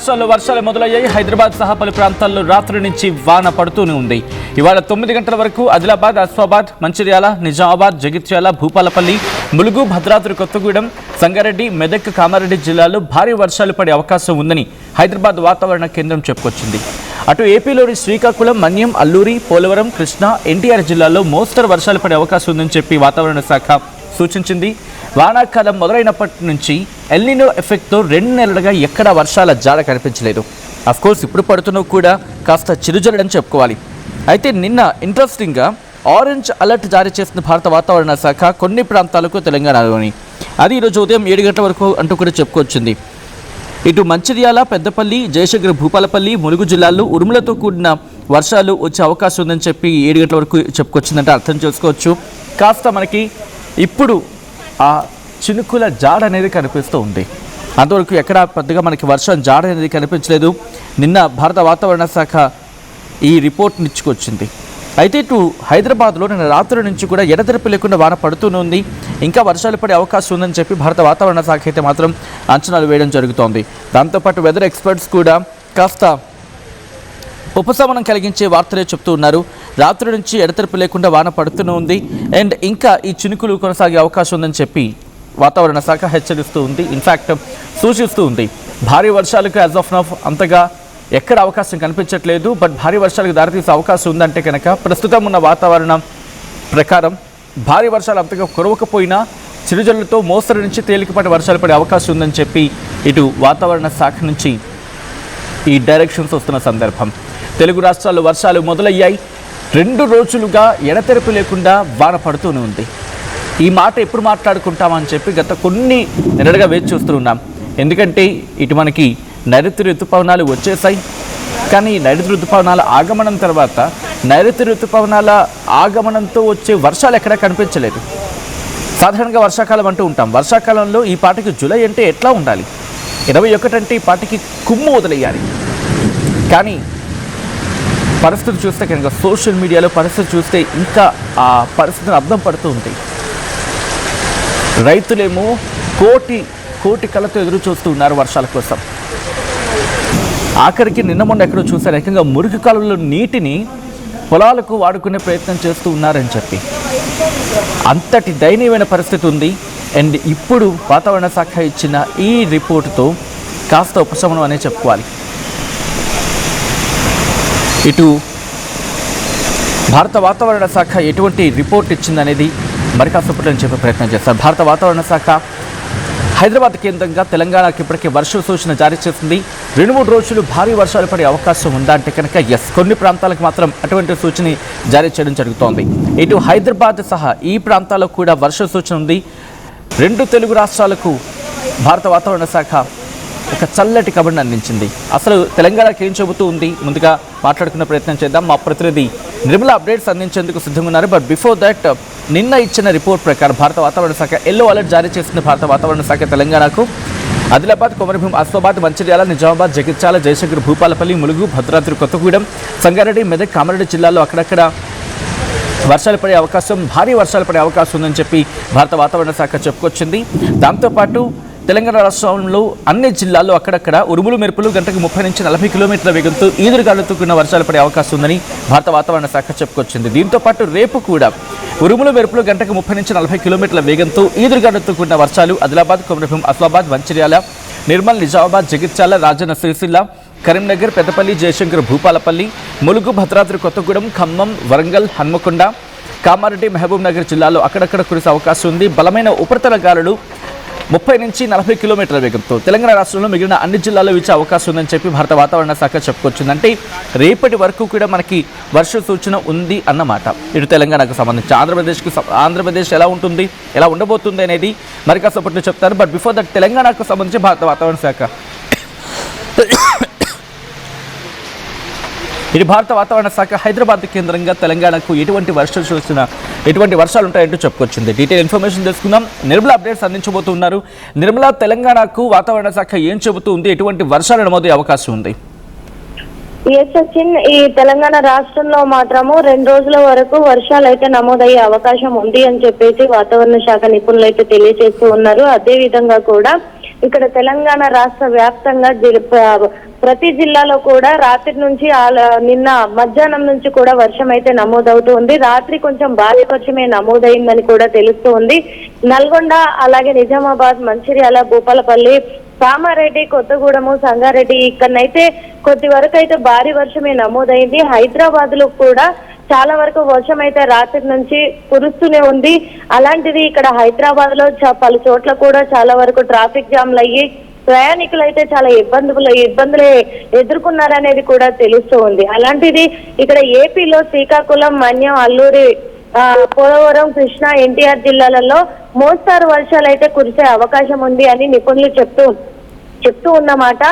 రాష్ట్రాల్లో వర్షాలు మొదలయ్యాయి. హైదరాబాద్ సహా పలు ప్రాంతాల్లో రాత్రి నుంచి వాన పడుతూనే ఉంది. ఇవాళ 9 గంటల వరకు ఆదిలాబాద్, ఆసిఫాబాద్, మంచిర్యాల, నిజామాబాద్, జగిత్యాల, భూపాలపల్లి, ములుగు, భద్రాద్రి కొత్తగూడెం, సంగారెడ్డి, మెదక్, కామారెడ్డి జిల్లాల్లో భారీ వర్షాలు పడే అవకాశం ఉందని హైదరాబాద్ వాతావరణ కేంద్రం చెప్పుకొచ్చింది. అటు ఏపీలోని శ్రీకాకుళం, మన్యం, అల్లూరి, పోలవరం, కృష్ణా, ఎన్టీఆర్ జిల్లాల్లో మోస్తరు వర్షాలు పడే అవకాశం ఉందని చెప్పి వాతావరణ శాఖ సూచించింది. వానాకాలం మొదలైనప్పటి నుంచి ఎల్నినో ఎఫెక్ట్తో 2 నెలలుగా ఎక్కడా వర్షాల జాడ కనిపించలేదు. అఫ్కోర్స్ ఇప్పుడు పడుతున్నవి కూడా కాస్త చిరుజల్లని చెప్పుకోవాలి. అయితే నిన్న ఇంట్రెస్టింగ్గా ఆరెంజ్ అలర్ట్ జారీ చేసిన భారత వాతావరణ శాఖ కొన్ని ప్రాంతాలకు తెలంగాణలోని అది ఈరోజు ఉదయం 7 గంటల వరకు అంటూ కూడా చెప్పుకొచ్చింది. ఇటు మంచిర్యాల, పెద్దపల్లి, జయశంకర్, భూపాలపల్లి, ములుగు జిల్లాల్లో ఉరుములతో కూడిన వర్షాలు వచ్చే అవకాశం ఉందని చెప్పి 7 గంటల వరకు చెప్పుకొచ్చిందంటే అర్థం చేసుకోవచ్చు. కాస్త మనకి ఇప్పుడు ఆ చినుకుల జాడ అనేది కనిపిస్తూ ఉంది. అంతవరకు ఎక్కడ పెద్దగా మనకి వర్షం జాడ అనేది కనిపించలేదు. నిన్న భారత వాతావరణ శాఖ ఈ రిపోర్ట్ని ఇచ్చుకొచ్చింది. అయితే ఇటు హైదరాబాద్లో నిన్న రాత్రి నుంచి కూడా ఎడతెరిపి లేకుండా వాన పడుతూనే ఉంది. ఇంకా వర్షాలు పడే అవకాశం ఉందని చెప్పి భారత వాతావరణ శాఖ అయితే మాత్రం అంచనాలు వేయడం జరుగుతోంది. దాంతోపాటు వెదర్ ఎక్స్పర్ట్స్ కూడా కాస్త ఉపశమనం కలిగించే వార్తలే చెప్తూ ఉన్నారు. రాత్రి నుంచి ఎడతెరిపి లేకుండా వాన పడుతూనే ఉంది. అండ్ ఇంకా ఈ చినుకులు కొనసాగే అవకాశం ఉందని చెప్పి వాతావరణ శాఖ హెచ్చరిస్తూ ఉంది. ఇన్ఫ్యాక్ట్ సూచిస్తూ ఉంది. భారీ వర్షాలకు యాజ్ ఆఫ్ నౌ అంతగా ఎక్కడ అవకాశం కనిపించట్లేదు. బట్ భారీ వర్షాలకు దారితీసే అవకాశం ఉందంటే కనుక ప్రస్తుతం ఉన్న వాతావరణం ప్రకారం భారీ వర్షాలు అంతగా కురవకపోయినా చిరుజల్లుతో మోస్తరు నుంచి తేలికపాటి వర్షాలు పడే అవకాశం ఉందని చెప్పి ఇటు వాతావరణ శాఖ నుంచి ఈ డైరెక్షన్స్ వస్తున్న సందర్భం. తెలుగు రాష్ట్రాల్లో వర్షాలు మొదలయ్యాయి. 2 రోజులుగా ఎడతెరిపి లేకుండా వాన పడుతూనే ఉంది. ఈ మాట ఎప్పుడు మాట్లాడుకుంటామని చెప్పి గత కొన్ని నెలలుగా వేచి చూస్తున్నాం. ఎందుకంటే ఇటు మనకి నైరుతి ఋతుపవనాలు వచ్చేసాయి. కానీ నైరుతి ఋతుపవనాల ఆగమనం తర్వాత నైరుతి ఋతుపవనాల ఆగమనంతో వచ్చే వర్షాలు ఎక్కడా కనిపించలేదు. సాధారణంగా వర్షాకాలం అంటూ ఉంటాం. వర్షాకాలంలో ఈ పాటికి జూలై అంటే ఎట్లా ఉండాలి, 21 అంటే ఈ పాటికి కుమ్ము వదిలేయాలి. కానీ పరిస్థితి చూస్తే కనుక సోషల్ మీడియాలో పరిస్థితి చూస్తే ఇంకా ఆ పరిస్థితిని అర్థం పడుతూ ఉంది. రైతులేమో కోటి కళ్ళతో ఎదురు చూస్తూ ఉన్నారు వర్షాల కోసం. ఆఖరికి నిన్న మొన్న ఎక్కడో చూసారు, ఏకంగా మురికి కాలంలో నీటిని పొలాలకు వాడుకునే ప్రయత్నం చేస్తూ ఉన్నారని చెప్పి అంతటి దయనీయమైన పరిస్థితి ఉంది. అండ్ ఇప్పుడు వాతావరణ శాఖ ఇచ్చిన ఈ రిపోర్టుతో కాస్త ఉపశమనం అనే చెప్పుకోవాలి. ఇటు భారత వాతావరణ శాఖ ఎటువంటి రిపోర్ట్ ఇచ్చిందనేది మరి కాసేపట్లో చెప్పే ప్రయత్నం చేస్తారు. భారత వాతావరణ శాఖ హైదరాబాద్ కేంద్రంగా తెలంగాణకి ఇప్పటికే వర్ష సూచన జారీ చేసింది. 2-3 రోజులు భారీ వర్షాలు పడే అవకాశం ఉందా అంటే కనుక ఎస్, కొన్ని ప్రాంతాలకు మాత్రం అటువంటి సూచన జారీ చేయడం జరుగుతోంది. ఇటు హైదరాబాద్ సహా ఈ ప్రాంతాలకు కూడా వర్ష సూచన ఉంది. 2 తెలుగు రాష్ట్రాలకు భారత వాతావరణ శాఖ ఒక చల్లటి కబుర్ని అందించింది. అసలు తెలంగాణకి ఏం చెబుతూ ఉంది ముందుగా మాట్లాడుకునే ప్రయత్నం చేద్దాం. మా ప్రతినిధి నిర్మల అప్డేట్స్ అందించేందుకు సిద్ధంగా ఉన్నారు. బట్ బిఫోర్ దట్ నిన్న ఇచ్చిన రిపోర్ట్ ప్రకారం భారత వాతావరణ శాఖ ఎల్లో అలర్ట్ జారీ చేసిన భారత వాతావరణ శాఖ తెలంగాణకు ఆదిలాబాద్, కొమరభీం, ఆసిఫాబాద్, మంచిర్యాల, నిజామాబాద్, జగిత్యాల, జయశంకర్, భూపాలపల్లి, ములుగు, భద్రాద్రి కొత్తగూడెం, సంగారెడ్డి, మెదక్, కామారెడ్డి జిల్లాల్లో అక్కడక్కడ వర్షాలు పడే అవకాశం, భారీ వర్షాలు పడే అవకాశం ఉందని చెప్పి భారత వాతావరణ శాఖ చెప్పుకొచ్చింది. దాంతోపాటు తెలంగాణ రాష్ట్రంలో అన్ని జిల్లాల్లో అక్కడక్కడ ఉరుములు మెరుపులు గంటకు 30 నుంచి 40 కిలోమీటర్ల వేగంతో ఈదురుగాలులతో కూడిన వర్షాలు పడే అవకాశం ఉందని భారత వాతావరణ శాఖ చెప్పుకొచ్చింది. దీంతోపాటు రేపు కూడా ఉరుములు మెరుపులు గంటకు 30 నుంచి 40 కిలోమీటర్ల వేగంతో ఈదురుగాలులతో కూడిన వర్షాలు ఆదిలాబాద్, కొమరభీం, ఆసిఫాబాద్, మంచిర్యాల, నిర్మల్, నిజామాబాద్, జగిత్యాల, రాజన్న సిరిసిల్ల, కరీంనగర్, పెద్దపల్లి, జయశంకర్, భూపాలపల్లి, ములుగు, భద్రాద్రి కొత్తగూడెం, ఖమ్మం, వరంగల్, హన్మకొండ, కామారెడ్డి, మహబూబ్ నగర్ జిల్లాలో అక్కడక్కడ కురిసే అవకాశం ఉంది. బలమైన ఉపరితల గాలులు 30 నుంచి 40 కిలోమీటర్ల వేగంతో తెలంగాణ రాష్ట్రంలో మిగిలిన అన్ని జిల్లాల్లో వీచే అవకాశం ఉందని చెప్పి భారత వాతావరణ శాఖ చెప్పుకొచ్చింది. అంటే రేపటి వరకు కూడా మనకి వర్ష సూచన ఉంది అన్నమాట. ఇటు తెలంగాణకు సంబంధించి ఆంధ్రప్రదేశ్ ఎలా ఉంటుంది, ఎలా ఉండబోతుంది అనేది మరి కాసేపట్లో చెప్తారు. బట్ బిఫోర్ దట్ తెలంగాణకు సంబంధించి భారత వాతావరణ శాఖ ఇది భారత వాతావరణ శాఖ హైదరాబాద్ కేంద్రంగా తెలంగాణకు ఎటువంటి వర్షాలు ఉంటాయంటూ చెప్పుకొచ్చింది. డీటెయిల్ ఇన్ఫర్మేషన్ తెలుసుకుందాం. నిర్మల అప్డేట్స్ అందించబోతున్నారు. నిర్మల, తెలంగాణకు వాతావరణ శాఖ ఏం చెబుతుంది, ఎటువంటి వర్షాలు నమోదయ్యే అవకాశం ఉంది? సచిన్, ఈ తెలంగాణ రాష్ట్రంలో మాత్రము 2 రోజుల వరకు వర్షాలు అయితే నమోదయ్యే అవకాశం ఉంది అని చెప్పేసి వాతావరణ శాఖ నిపుణులు అయితే తెలియజేస్తూ ఉన్నారు. అదే విధంగా కూడా ఇక్కడ తెలంగాణ రాష్ట్ర వ్యాప్తంగా ప్రతి జిల్లాలో కూడా రాత్రి నుంచి నిన్న మధ్యాహ్నం నుంచి కూడా వర్షం అయితే నమోదవుతుంది. రాత్రి కొంచెం భారీ వర్షమే నమోదైందని కూడా తెలుస్తూ ఉంది. నల్గొండ, అలాగే నిజామాబాద్, మంచిర్యాల, భూపాలపల్లి, కామారెడ్డి, కొత్తగూడెము, సంగారెడ్డి ఇక్కడనైతే కొద్ది వరకు అయితే భారీ వర్షమే నమోదైంది. హైదరాబాద్ లో కూడా చాలా వరకు వర్షం అయితే రాత్రి నుంచి కురుస్తూనే ఉంది. అలాంటిది ఇక్కడ హైదరాబాద్ లో పలు చోట్ల కూడా చాలా వరకు ట్రాఫిక్ జామ్లు అయ్యి ప్రయాణికులు అయితే చాలా ఇబ్బందులు ఎదుర్కొన్నారనేది కూడా తెలుస్తూ ఉంది. అలాంటిది ఇక్కడ ఏపీలో శ్రీకాకుళం, మన్యం, అల్లూరి, పోలవరం, కృష్ణా, ఎన్టీఆర్ జిల్లాలలో మోస్తారు వర్షాలు అయితే కురిసే అవకాశం ఉంది అని నిపుణులు చెప్తూ ఉన్నమాట.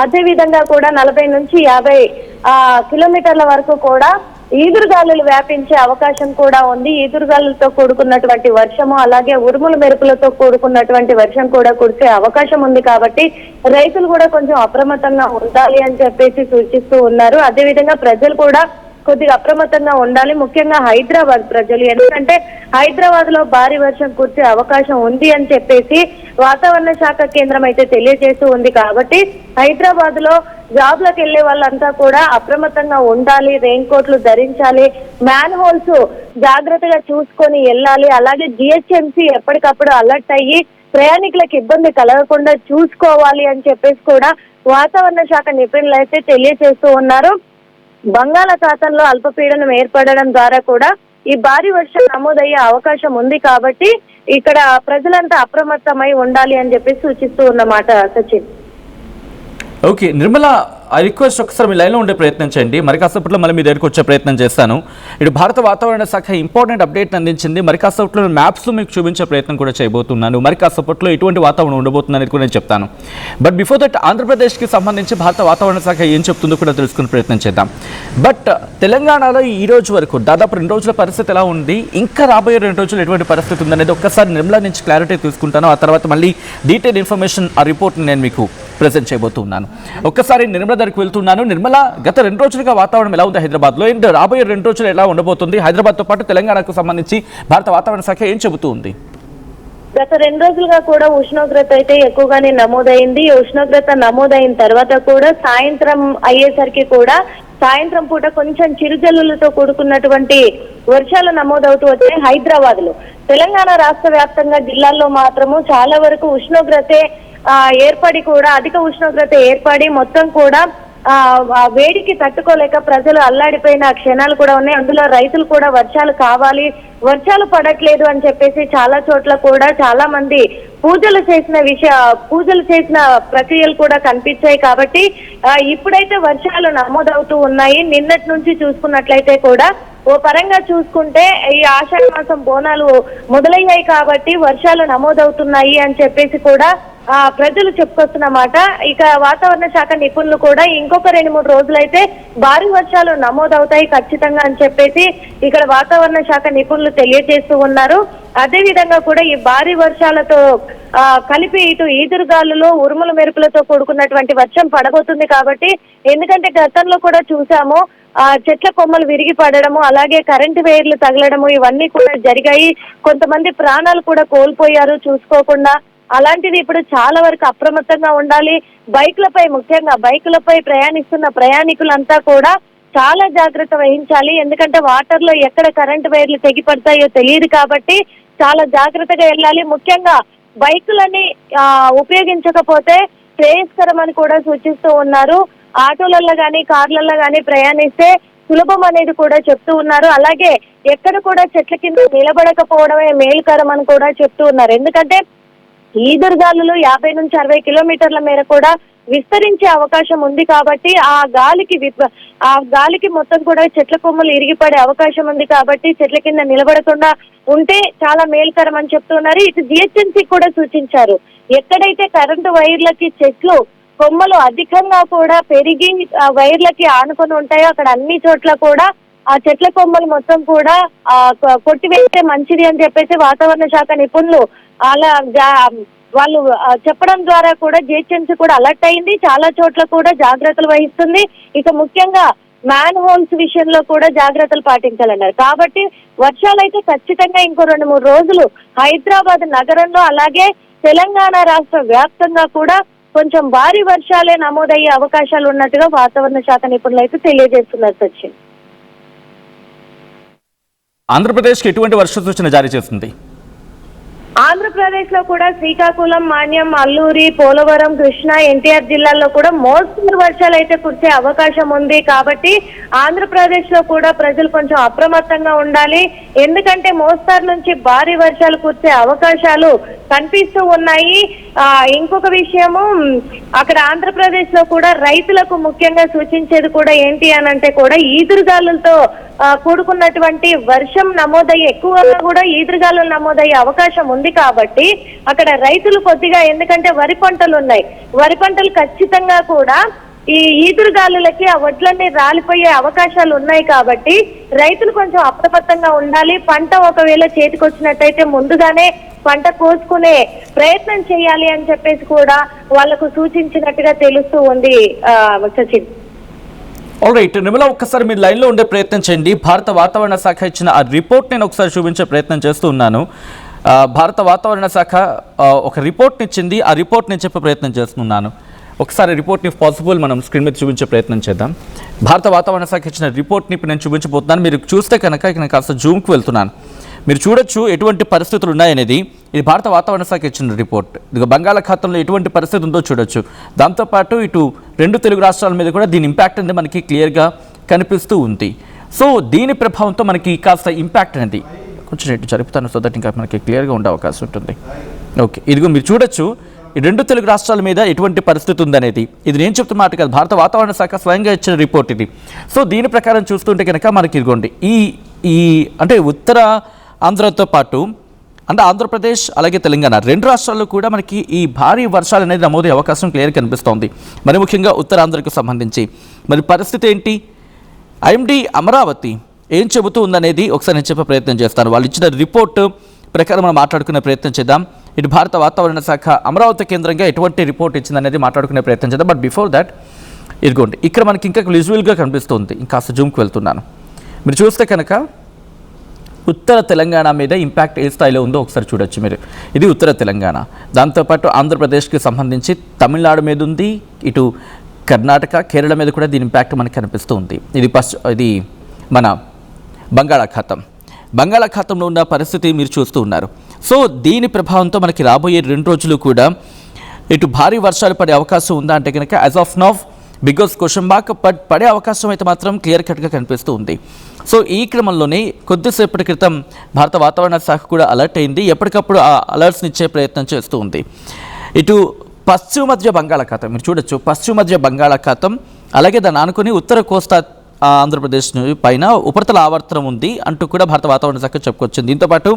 అదే విధంగా కూడా 40 నుంచి 50 కిలోమీటర్ల వరకు కూడా ఈదురుగాలులు వ్యాపించే అవకాశం కూడా ఉంది. ఈదురుగాలులతో కూడుకున్నటువంటి వర్షము, అలాగే ఉరుములు మెరుపులతో కూడుకున్నటువంటి వర్షం కూడా కురిసే అవకాశం ఉంది. కాబట్టి రైతులు కూడా కొంచెం అప్రమత్తంగా ఉండాలి అని చెప్పేసి సూచిస్తూ ఉన్నారు. అదే విధంగా ప్రజలు కూడా కొద్దిగా అప్రమత్తంగా ఉండాలి, ముఖ్యంగా హైదరాబాద్ ప్రజలు. ఎందుకంటే హైదరాబాద్ లో భారీ వర్షం కురిసే అవకాశం ఉంది అని చెప్పేసి వాతావరణ శాఖ కేంద్రం అయితే తెలియజేస్తూ ఉంది. కాబట్టి హైదరాబాద్ లో జాబ్లకు వెళ్లే వాళ్ళంతా కూడా అప్రమత్తంగా ఉండాలి, రెయిన్ కోట్లు ధరించాలి, మ్యాన్ హోల్స్ జాగ్రత్తగా చూసుకొని వెళ్ళాలి. అలాగే జిహెచ్ఎంసీ ఎప్పటికప్పుడు అలర్ట్ అయ్యి ప్రయాణికులకు ఇబ్బంది కలగకుండా చూసుకోవాలి అని చెప్పేసి కూడా వాతావరణ శాఖ నిపుణులు అయితే తెలియజేస్తూ ఉన్నారు. బంగాళాఖాతంలో అల్పపీడనం ఏర్పడడం ద్వారా కూడా ఈ భారీ వర్షం నమోదయ్యే అవకాశం ఉంది. కాబట్టి ఇక్కడ ప్రజలంతా అప్రమత్తమై ఉండాలి అని చెప్పి సూచిస్తూ ఉన్నమాట. సచిన్. ఓకే నిర్మల, ఆ రిక్వెస్ట్ ఒకసారి మీ లైన్లో ఉండే ప్రయత్నం చేయండి. మరి కాసేపట్లో మళ్ళీ మీ దగ్గరికి వచ్చే ప్రయత్నం చేస్తాను. ఇటు భారత వాతావరణ శాఖ ఇంపార్టెంట్ అప్డేట్ అందించింది. మరి కాసేపట్లో మ్యాప్స్లో మీకు చూపించే ప్రయత్నం కూడా చేయబోతున్నాను. మరి కాసేపట్లో ఎటువంటి వాతావరణం ఉండబోతుంది అనేది కూడా నేను చెప్తాను. బట్ బిఫోర్ దట్ ఆంధ్రప్రదేశ్కి సంబంధించి భారత వాతావరణ శాఖ ఏం చెప్తుందో కూడా తెలుసుకునే ప్రయత్నం చేద్దాం. బట్ తెలంగాణలో ఈ రోజు వరకు దాదాపు 2 రోజుల పరిస్థితి ఎలా ఉంది, ఇంకా రాబోయే 2 రోజులు ఎటువంటి పరిస్థితి ఉందనేది ఒక్కసారి నిర్మల నుంచి క్లారిటీ తీసుకుంటాను. ఆ తర్వాత మళ్ళీ డీటెయిల్ ఇన్ఫర్మేషన్ ఆ రిపోర్ట్ని నేను మీకు ప్రెజెంట్ చేయబోతున్నాను. ఒక్కసారి నిర్మల దగ్గరికి వెళ్తున్నాను. నిర్మల, గత 2 రోజులుగా వాతావరణం ఎలా ఉంది హైదరాబాద్లో, అండ్ రాబోయే 2 రోజులు ఎలా ఉండబోతుంది? హైదరాబాద్తో పాటు తెలంగాణకు సంబంధించి భారత వాతావరణ శాఖ ఏం చెబుతుంది? గత 2 రోజులుగా కూడా ఉష్ణోగ్రత అయితే ఎక్కువగానే నమోదైంది. ఉష్ణోగ్రత నమోదైన తర్వాత కూడా సాయంత్రం అయ్యేసరికి కూడా సాయంత్రం పూట కొంచెం చిరుజల్లులతో కూడుకున్నటువంటి వర్షాలు నమోదవుతూ వచ్చాయి హైదరాబాద్ లో. తెలంగాణ రాష్ట్ర వ్యాప్తంగా జిల్లాల్లో మాత్రము చాలా వరకు ఉష్ణోగ్రతే ఏర్పడి కూడా అధిక ఉష్ణోగ్రత ఏర్పడి మొత్తం కూడా వేడికి తట్టుకోలేక ప్రజలు అల్లాడిపోయిన క్షణాలు కూడా ఉన్నాయి. అందులో రైతులు కూడా వర్షాలు కావాలి, వర్షాలు పడట్లేదు అని చెప్పేసి చాలా చోట్ల కూడా చాలా మంది పూజలు చేసిన ప్రక్రియలు కూడా కనిపించాయి. కాబట్టి ఇప్పుడైతే వర్షాలు నమోదవుతూ ఉన్నాయి. నిన్నటి నుంచి చూసుకున్నట్లయితే కూడా ఓ పరంగా చూసుకుంటే ఈ ఆషాఢ మాసం బోనాలు మొదలయ్యాయి కాబట్టి వర్షాలు నమోదవుతున్నాయి అని చెప్పేసి కూడా ప్రజలు చెప్పుకొస్తున్నమాట. ఇక వాతావరణ శాఖ నిపుణులు కూడా ఇంకొక 2-3 రోజులైతే భారీ వర్షాలు నమోదవుతాయి ఖచ్చితంగా అని చెప్పేసి ఇక్కడ వాతావరణ శాఖ నిపుణులు తెలియజేస్తూ ఉన్నారు. అదే విధంగా కూడా ఈ భారీ వర్షాలతో కలిపి ఇటు ఈదురుగాలులు, ఉరుముల మెరుపులతో కూడుకున్నటువంటి వర్షం పడబోతుంది. కాబట్టి ఎందుకంటే గతంలో కూడా చూసాము చెట్ల కొమ్మలు విరిగి పడడము, అలాగే కరెంటు వైర్లు తగలడము, ఇవన్నీ కూడా జరిగాయి. కొంతమంది ప్రాణాలు కూడా కోల్పోయారు చూసుకోకుండా. అలాంటిది ఇప్పుడు చాలా వరకు అప్రమత్తంగా ఉండాలి. ముఖ్యంగా బైకులపై ప్రయాణిస్తున్న ప్రయాణికులంతా కూడా చాలా జాగ్రత్త వహించాలి. ఎందుకంటే వాటర్ లో ఎక్కడ కరెంటు వైర్లు తెగిపడతాయో తెలియదు కాబట్టి చాలా జాగ్రత్తగా వెళ్ళాలి. ముఖ్యంగా బైకులని ఉపయోగించకపోతే శ్రేయస్కరం అని కూడా సూచిస్తూ ఉన్నారు. ఆటోలలో గానీ కార్లలో గానీ ప్రయాణిస్తే సులభం అనేది కూడా చెప్తూ ఉన్నారు. అలాగే ఎక్కడ కూడా చెట్ల కింద నిలబడకపోవడమే మేలుకరం అని కూడా చెప్తూ ఉన్నారు. ఎందుకంటే ఈదురుగాలులు 50 నుంచి 60 కిలోమీటర్ల మేర కూడా విస్తరించే అవకాశం ఉంది. కాబట్టి ఆ గాలికి మొత్తం కూడా చెట్ల కొమ్మలు ఇరిగిపడే అవకాశం ఉంది. కాబట్టి చెట్ల కింద నిలబడకుండా ఉంటే చాలా మేలుకరం అని చెప్తున్నారు. ఇటు జిహెచ్ఎంసీ కూడా సూచించారు, ఎక్కడైతే కరెంటు వైర్లకి చెట్లు కొమ్మలు అధికంగా కూడా పెరిగి వైర్లకి ఆనుకొని ఉంటాయో అక్కడ అన్ని చోట్ల కూడా ఆ చెట్ల కొమ్మలు మొత్తం కూడా కొట్టివేస్తే మంచిది అని చెప్పేసి వాతావరణ శాఖ నిపుణులు వాళ్ళు చెప్పడం ద్వారా కూడా జిహెచ్ఎంసీ కూడా అలర్ట్ అయింది. చాలా చోట్ల కూడా జాగ్రత్తలు వహిస్తుంది. ఇక ముఖ్యంగా మ్యాన్ హోల్స్ విషయంలో కూడా జాగ్రత్తలు పాటించాలన్నారు. కాబట్టి వర్షాలు అయితే ఖచ్చితంగా ఇంకో 2-3 రోజులు హైదరాబాద్ నగరంలో అలాగే తెలంగాణ రాష్ట్ర వ్యాప్తంగా కూడా కొంచెం భారీ వర్షాలే నమోదయ్యే అవకాశాలు ఉన్నట్టుగా వాతావరణ శాఖ నిపుణులు అయితే తెలియజేస్తున్నారు సచిన్. ఆంధ్రప్రదేశ్కి ఎటువంటి వర్ష సూచన జారీ చేస్తుంది? ఆంధ్రప్రదేశ్ లో కూడా శ్రీకాకుళం, మాన్యం, అల్లూరి, పోలవరం, కృష్ణా, ఎన్టీఆర్ జిల్లాల్లో కూడా మోస్తరు వర్షాలు అయితే కురిసే అవకాశం ఉంది. కాబట్టి ఆంధ్రప్రదేశ్ లో కూడా ప్రజలు కొంచెం అప్రమత్తంగా ఉండాలి. ఎందుకంటే మోస్తరు నుంచి భారీ వర్షాలు కురిసే అవకాశాలు కనిపిస్తూ ఉన్నాయి. ఇంకొక విషయము, అక్కడ ఆంధ్రప్రదేశ్ లో కూడా రైతులకు ముఖ్యంగా సూచించేది కూడా ఏంటి అని అంటే కూడా ఈదురుగాలులతో కూడుకున్నటువంటి వర్షం నమోదయ్యే, ఎక్కువగా కూడా ఈదురుగాలు నమోదయ్యే అవకాశం ఉంది. కాబట్టి అక్కడ రైతులు కొద్దిగా, ఎందుకంటే వరి పంటలు ఉన్నాయి, వరి పంటలు ఖచ్చితంగా కూడా ఈ ఈదురుగాలులకి ఆ వడ్లన్నీ రాలిపోయే అవకాశాలు ఉన్నాయి. కాబట్టి రైతులు కొంచెం అప్రమత్తంగా ఉండాలి. పంట ఒకవేళ చేతికొచ్చినట్టయితే ముందుగానే పంట కోసుకునే ప్రయత్నం చేయాలి అని చెప్పేసి కూడా వాళ్లకు సూచించినట్టుగా తెలుస్తూ ఉంది సచిన్. ఆల్రైట్ నిర్మల, ఒక్కసారి మీరు లైన్లో ఉండే ప్రయత్నం చేయండి. భారత వాతావరణ శాఖ ఇచ్చిన ఆ రిపోర్ట్ నేను ఒకసారి చూపించే ప్రయత్నం చేస్తూ ఉన్నాను. భారత వాతావరణ శాఖ ఒక రిపోర్ట్ని ఇచ్చింది, ఆ రిపోర్ట్ నేను చెప్పే ప్రయత్నం చేస్తున్నాను. ఒకసారి రిపోర్ట్ని పాసిబుల్ మనం స్క్రీన్ మీద చూపించే ప్రయత్నం చేద్దాం. భారత వాతావరణ శాఖ ఇచ్చిన రిపోర్ట్ని ఇప్పుడు నేను చూపించబోతున్నాను. మీరు చూస్తే కనుక ఇక నేను కాస్త జూమ్కి వెళ్తున్నాను. మీరు చూడొచ్చు ఎటువంటి పరిస్థితులు ఉన్నాయనేది. ఇది భారత వాతావరణ శాఖ ఇచ్చిన రిపోర్ట్. ఇది బంగాళాఖాతంలో ఎటువంటి పరిస్థితి ఉందో చూడొచ్చు. దాంతోపాటు ఇటు 2 తెలుగు రాష్ట్రాల మీద కూడా దీని ఇంపాక్ట్ అనేది మనకి క్లియర్గా కనిపిస్తూ ఉంది. సో దీని ప్రభావంతో మనకి కాస్త ఇంపాక్ట్ అనేది కొంచెం ఇటు జరుపుతాను, సో దట్ ఇంకా మనకి క్లియర్గా ఉండే అవకాశం ఉంటుంది. ఓకే, ఇదిగో మీరు చూడొచ్చు ఈ 2 తెలుగు రాష్ట్రాల మీద ఎటువంటి పరిస్థితి ఉందనేది. ఇది నేను చెప్తున్న మాట కాదు, భారత వాతావరణ శాఖ స్వయంగా ఇచ్చిన రిపోర్ట్ ఇది. సో దీని ప్రకారం చూస్తుంటే కనుక మనకి ఇదిగోండి ఈ అంటే ఉత్తర ఆంధ్రతో పాటు అంటే ఆంధ్రప్రదేశ్ అలాగే తెలంగాణ 2 రాష్ట్రాల్లో కూడా మనకి ఈ భారీ వర్షాలు అనేది నమోదయ్యే అవకాశం క్లియర్ కనిపిస్తోంది. మరి ముఖ్యంగా ఉత్తరాంధ్రకు సంబంధించి మరి పరిస్థితి ఏంటి, ఐఎండీ అమరావతి ఏం చెబుతూ ఉందనేది ఒకసారి నేను చెప్పే ప్రయత్నం చేస్తాను. వాళ్ళు ఇచ్చిన రిపోర్టు ప్రకారం మనం మాట్లాడుకునే ప్రయత్నం చేద్దాం. ఇటు భారత వాతావరణ శాఖ అమరావతి కేంద్రంగా ఎటువంటి రిపోర్ట్ ఇచ్చిందనేది మాట్లాడుకునే ప్రయత్నం చేద్దాం. బట్ బిఫోర్ దాట్ ఇదిగోండి ఇక్కడ మనకి ఇంకా విజువల్గా కనిపిస్తుంది. ఇంకాస్త జూమ్కి వెళ్తున్నాను. మీరు చూస్తే కనుక ఉత్తర తెలంగాణ మీద ఇంపాక్ట్ ఏ స్థాయిలో ఉందో ఒకసారి చూడొచ్చు మీరు. ఇది ఉత్తర తెలంగాణ, దాంతోపాటు ఆంధ్రప్రదేశ్కి సంబంధించి తమిళనాడు మీద ఉంది, ఇటు కర్ణాటక, కేరళ మీద కూడా దీని ఇంపాక్ట్ మనకి కనిపిస్తూ ఉంది. ఇది మన బంగాళాఖాతంలో ఉన్న పరిస్థితి మీరు చూస్తూ ఉన్నారు. సో దీని ప్రభావంతో మనకి రాబోయే 2 రోజులు కూడా ఇటు భారీ వర్షాలు పడే అవకాశం ఉందా అంటే కనుక as of now because question mark, but పడే అవకాశం అయితే మాత్రం క్లియర్ కట్గా కనిపిస్తూ ఉంది. సో ఈ క్రమంలోనే కొద్దిసేపటి క్రితం భారత వాతావరణ శాఖ కూడా అలర్ట్ అయింది. ఎప్పటికప్పుడు ఆ అలర్ట్స్ని ఇచ్చే ప్రయత్నం చేస్తూ ఉంది. ఇటు పశ్చిమ మధ్య బంగాళాఖాతం మీరు చూడొచ్చు, పశ్చిమ మధ్య బంగాళాఖాతం అలాగే దాన్ని ఆనుకొని ఉత్తర కోస్తా ఆంధ్రప్రదేశ్ పైన ఉపరితల ఆవర్తనం ఉంది అంటూ కూడా భారత వాతావరణ శాఖ చెప్పుకొచ్చింది. దీంతోపాటు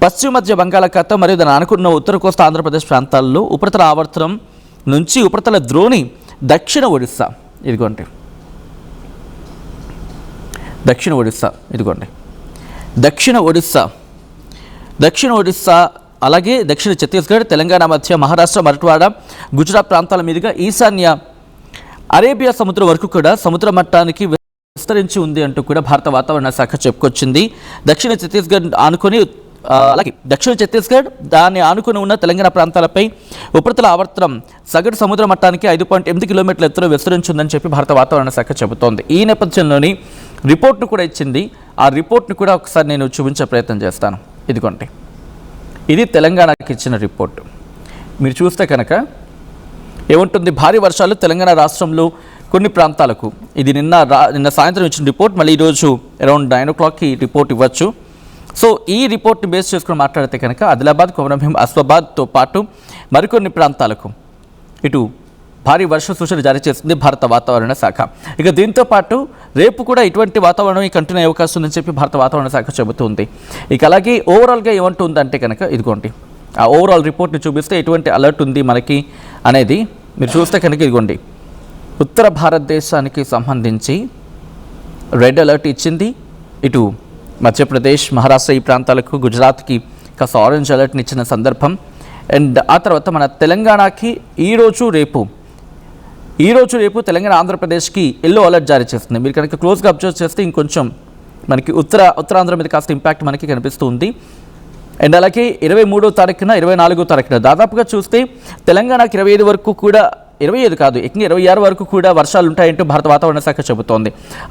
పశ్చిమ మధ్య బంగాళాఖాతం మరియు దాన్ని ఆనుకున్న ఉత్తర కోస్తా ఆంధ్రప్రదేశ్ ప్రాంతాల్లో ఉపరితల ఆవర్తనం నుంచి ఉపరితల ద్రోణి దక్షిణ ఒడిస్సా ఇదిగోండి దక్షిణ ఒడిస్సా అలాగే దక్షిణ ఛత్తీస్గఢ్, తెలంగాణ మధ్య మహారాష్ట్ర, మరాఠ్వాడ, గుజరాత్ ప్రాంతాల మీదుగా ఈశాన్య అరేబియా సముద్రం వరకు కూడా సముద్ర మట్టానికి విస్తరించి ఉంది అంటూ కూడా భారత వాతావరణ శాఖ చెప్పుకొచ్చింది. దక్షిణ ఛత్తీస్గఢ్ ఆనుకొని అలాగే దక్షిణ ఛత్తీస్గఢ్ దాన్ని ఆనుకుని ఉన్న తెలంగాణ ప్రాంతాలపై ఉపరితల ఆవర్తనం సగటు సముద్ర మట్టానికి 5.8 కిలోమీటర్ల ఎత్తులో విస్తరించిందని చెప్పి భారత వాతావరణ శాఖ చెబుతోంది. ఈ నేపథ్యంలోని రిపోర్ట్ను కూడా ఇచ్చింది. ఆ రిపోర్ట్ను కూడా ఒకసారి నేను చూపించే ప్రయత్నం చేస్తాను. ఇదిగోండి, ఇది తెలంగాణకి ఇచ్చిన రిపోర్టు. మీరు చూస్తే కనుక ఏముంటుంది, భారీ వర్షాలు తెలంగాణ రాష్ట్రంలో కొన్ని ప్రాంతాలకు. ఇది నిన్న సాయంత్రం ఇచ్చిన రిపోర్ట్. మళ్ళీ ఈరోజు అరౌండ్ 9 o'clockకి రిపోర్ట్ ఇవ్వచ్చు. సో ఈ రిపోర్ట్ని బేస్ చేసుకుని మాట్లాడితే కనుక ఆదిలాబాద్, కొమరంభీం, ఆసిఫాబాద్తో పాటు మరికొన్ని ప్రాంతాలకు ఇటు భారీ వర్ష సూచన జారీ చేస్తుంది భారత వాతావరణ శాఖ. ఇక దీంతో పాటు రేపు కూడా ఇటువంటి వాతావరణం కంటిన్యూ అయ్యే అవకాశం ఉందని చెప్పి భారత వాతావరణ శాఖ చెబుతుంది. ఇక అలాగే ఓవరాల్గా ఏమంటుందంటే కనుక ఇదిగోండి ఆ ఓవరాల్ రిపోర్ట్ని చూపిస్తే ఎటువంటి అలర్ట్ ఉంది మనకి అనేది మీరు చూస్తే కనుక ఇదిగోండి ఉత్తర భారతదేశానికి సంబంధించి రెడ్ అలర్ట్ ఇచ్చింది. ఇటు మధ్యప్రదేశ్, మహారాష్ట్ర ఈ ప్రాంతాలకు, గుజరాత్కి కాస్త ఆరెంజ్ అలర్ట్ని ఇచ్చిన సందర్భం. అండ్ ఆ తర్వాత మన తెలంగాణకి ఈరోజు రేపు తెలంగాణ, ఆంధ్రప్రదేశ్కి ఎల్లో అలర్ట్ జారీ చేస్తుంది. మీరు కనుక క్లోజ్గా అబ్జర్వ్ చేస్తే ఇంకొంచెం మనకి ఉత్తరాంధ్ర మీద కాస్త ఇంపాక్ట్ మనకి కనిపిస్తూ ఉంది. అండ్ అలాగే 23వ తారీఖున 24వ తారీఖున దాదాపుగా చూస్తే తెలంగాణకు 25 వరకు కూడా 25 కాదు ఏకంగా 26 వరకు కూడా వర్షాలు ఉంటాయంటూ భారత వాతావరణ శాఖ చెబుతోంది.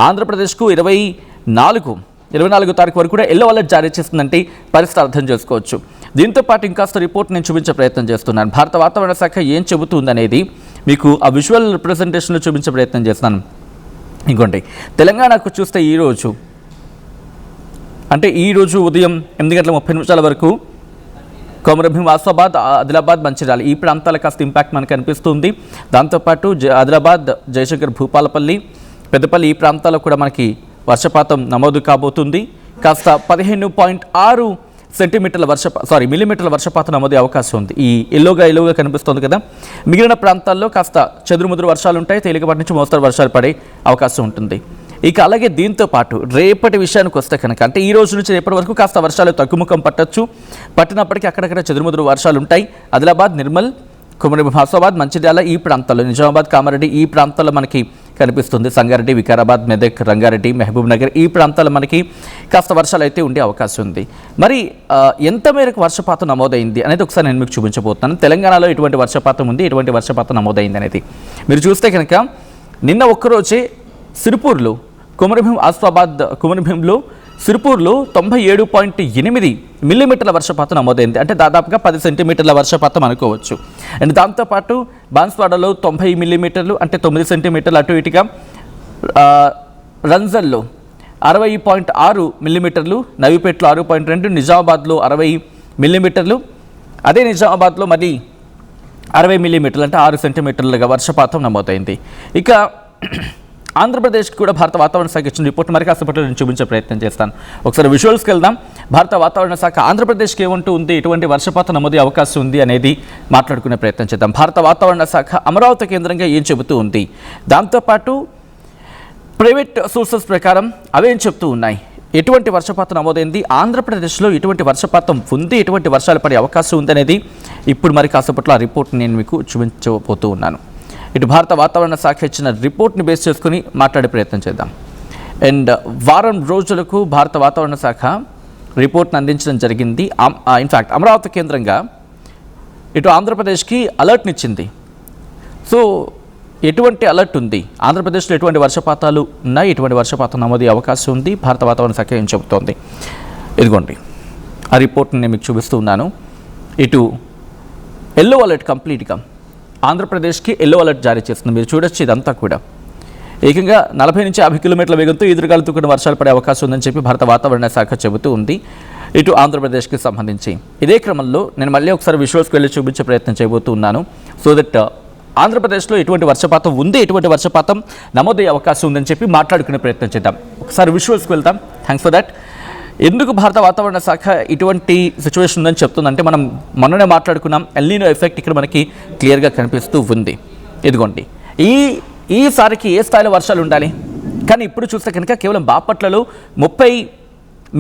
ఆంధ్రప్రదేశ్కు 24వ తారీఖు వరకు కూడా ఎల్లో అలర్ట్ జారీ చేస్తుందంటే పరిస్థితి అర్థం చేసుకోవచ్చు. దీంతో పాటు ఇంకాస్త రిపోర్ట్ నేను చూపించే ప్రయత్నం చేస్తున్నాను. భారత వాతావరణ శాఖ ఏం చెబుతుందనేది మీకు ఆ విజువల్ రిప్రజెంటేషన్లో చూపించే ప్రయత్నం చేస్తున్నాను. ఇంకోండి, తెలంగాణకు చూస్తే ఈరోజు ఉదయం 8:30 వరకు కొమరంభీం, ఆసిఫాబాద్, ఆదిలాబాద్, మంచిర్యాల ఈ ప్రాంతాల కాస్త ఇంపాక్ట్ మనకు కనిపిస్తుంది. దాంతోపాటు ఆదిలాబాద్, జయశంకర్, భూపాలపల్లి, పెద్దపల్లి ఈ ప్రాంతాల్లో కూడా మనకి వర్షపాతం నమోదు కాబోతుంది. కాస్త 15.6 మిల్లీమీటర్ల వర్షపాతం నమోదే అవకాశం ఉంది. ఈ ఎల్లోగా కనిపిస్తుంది కదా. మిగిలిన ప్రాంతాల్లో కాస్త చెదురుముదురు వర్షాలు ఉంటాయి, తేలికపాటి నుంచి మోస్తరు వర్షాలు పడే అవకాశం ఉంటుంది. ఇక అలాగే దీంతో పాటు రేపటి విషయానికి వస్తే కనుక అంటే ఈ రోజు నుంచి రేపటి వరకు కాస్త వర్షాలు తగ్గుముఖం పట్టొచ్చు. పట్టినప్పటికీ అక్కడక్కడ చెదురుముదురు వర్షాలు ఉంటాయి. ఆదిలాబాద్, నిర్మల్, కొమరంభీం, ఆసిఫాబాద్, మంచిర్యాల ఈ ప్రాంతాల్లో, నిజామాబాద్, కామారెడ్డి ఈ ప్రాంతాల్లో మనకి కనిపిస్తుంది. సంగారెడ్డి, వికారాబాద్, మెదక్, రంగారెడ్డి, మహబూబ్ నగర్ ఈ ప్రాంతాల్లో మనకి కాస్త వర్షాలు అయితే ఉండే అవకాశం ఉంది. మరి ఎంత మేరకు వర్షపాతం నమోదైంది అనేది ఒకసారి నేను మీకు చూపించబోతున్నాను. తెలంగాణలో ఎటువంటి వర్షపాతం ఉంది, ఎటువంటి వర్షపాతం నమోదైంది అనేది మీరు చూస్తే కనుక నిన్న ఒక్కరోజే సిరిపూర్లో కొమరంభీంలో సిరిపూర్లో 97.8 మిల్లీమీటర్ల వర్షపాతం నమోదైంది. అంటే దాదాపుగా 10 సెంటీమీటర్ల వర్షపాతం అనుకోవచ్చు. అండ్ దాంతోపాటు బాన్స్వాడలో 90 మిల్లీమీటర్లు అంటే 9 సెంటీమీటర్లు అటు ఇటుగా, రంజల్లో 60.6 మిల్లీమీటర్లు, నవీపేటలో 6.2, నిజామాబాద్లో 60 మిల్లీమీటర్లు, అదే నిజామాబాద్లో మరి 60 మిల్లీమీటర్లు అంటే 6 సెంటీమీటర్లుగా వర్షపాతం నమోదైంది. ఇక ఆంధ్రప్రదేశ్కి కూడా భారత వాతావరణ శాఖ ఇచ్చిన రిపోర్ట్ మరి కాసేపట్లో నేను చూపించే ప్రయత్నం చేస్తాను. ఒకసారి విజువల్స్కి వెళ్దాం. భారత వాతావరణ శాఖ ఆంధ్రప్రదేశ్కి ఏమంటూ ఉంది, ఎటువంటి వర్షపాతం నమోదే అవకాశం ఉంది అనేది మాట్లాడుకునే ప్రయత్నం చేద్దాం. భారత వాతావరణ శాఖ అమరావతి కేంద్రంగా ఏం చెబుతూ ఉంది, దాంతోపాటు ప్రైవేట్ సోర్సెస్ ప్రకారం అవేం చెప్తూ ఉన్నాయి, ఎటువంటి వర్షపాతం నమోదైంది, ఆంధ్రప్రదేశ్లో ఎటువంటి వర్షపాతం ఉంది, ఎటువంటి వర్షాలు పడే అవకాశం ఉంది అనేది ఇప్పుడు మరి కాసేపట్లో ఆ రిపోర్ట్ నేను మీకు చూపించబోతూ ఉన్నాను. ఇటు భారత వాతావరణ శాఖ ఇచ్చిన రిపోర్ట్ని బేస్ చేసుకుని మాట్లాడే ప్రయత్నం చేద్దాం. అండ్ వారం రోజులకు భారత వాతావరణ శాఖ రిపోర్ట్ని అందించడం జరిగింది. ఇన్ఫ్యాక్ట్ అమరావతి కేంద్రంగా ఇటు ఆంధ్రప్రదేశ్కి అలర్ట్నిచ్చింది. సో ఎటువంటి అలర్ట్ ఉంది, ఆంధ్రప్రదేశ్లో ఎటువంటి వర్షపాతాలు ఉన్నాయి, ఎటువంటి వర్షపాతం నమోదే అవకాశం ఉంది, భారత వాతావరణ శాఖ ఏం చెబుతోంది, ఇదిగోండి ఆ రిపోర్ట్ని నేను మీకు చూపిస్తూ ఉన్నాను. ఇటు ఎల్లో అలర్ట్ కంప్లీట్గా ఆంధ్రప్రదేశ్కి ఎల్లో అలర్ట్ జారీ చేస్తుంది. మీరు చూడొచ్చు ఇదంతా కూడా ఏకంగా 40 నుంచి 50 కిలోమీటర్ల వేగంతో ఈదురుగాలులతో కూడా వర్షాలు పడే అవకాశం ఉందని చెప్పి భారత వాతావరణ శాఖ చెబుతూ ఉంది ఇటు ఆంధ్రప్రదేశ్కి సంబంధించి. ఇదే క్రమంలో నేను మళ్ళీ ఒకసారి విజువల్స్కి వెళ్ళి చూపించే ప్రయత్నం చేయబోతూ ఉన్నాను. సో దట్ ఆంధ్రప్రదేశ్లో ఎటువంటి వర్షపాతం ఉంది, ఎటువంటి వర్షపాతం నమోదయ్యే అవకాశం ఉందని చెప్పి మాట్లాడుకునే ప్రయత్నం చేద్దాం. ఒకసారి విజువల్స్కి వెళ్తాం. Thanks for that. ఎందుకు భారత వాతావరణ శాఖ ఇటువంటి సిచ్యువేషన్ ఉందని చెప్తుందంటే మనం మొన్ననే మాట్లాడుకున్నాం, ఎల్నినో ఎఫెక్ట్ ఇక్కడ మనకి క్లియర్గా కనిపిస్తూ ఉంది. ఇదిగోండి ఈసారికి ఏ స్థాయిలో వర్షాలు ఉండాలి, కానీ ఇప్పుడు చూస్తే కనుక కేవలం బాపట్లలో 30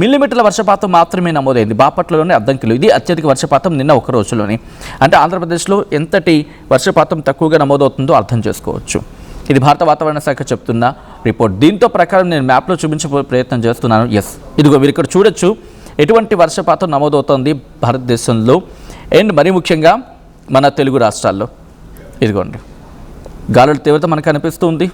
మిల్లీమీటర్ల వర్షపాతం మాత్రమే నమోదైంది. బాపట్లలోనే అద్దంకిలో ఇది అత్యధిక వర్షపాతం నిన్న ఒక రోజులోనే. అంటే ఆంధ్రప్రదేశ్లో ఎంతటి వర్షపాతం తక్కువగా నమోదవుతుందో అర్థం చేసుకోవచ్చు. ఇది భారత వాతావరణ శాఖ చెప్తున్న రిపోర్ట్. దీంతో ప్రకారం నేను మ్యాప్లో చూపించే ప్రయత్నం చేస్తున్నాను. ఇదిగో మీరు ఇక్కడ చూడొచ్చు ఎటువంటి వర్షపాతం నమోదవుతోంది భారతదేశంలో అండ్ మరీ ముఖ్యంగా మన తెలుగు రాష్ట్రాల్లో. ఇదిగోండి గాలుల తీవ్రత మనకు కనిపిస్తుంది.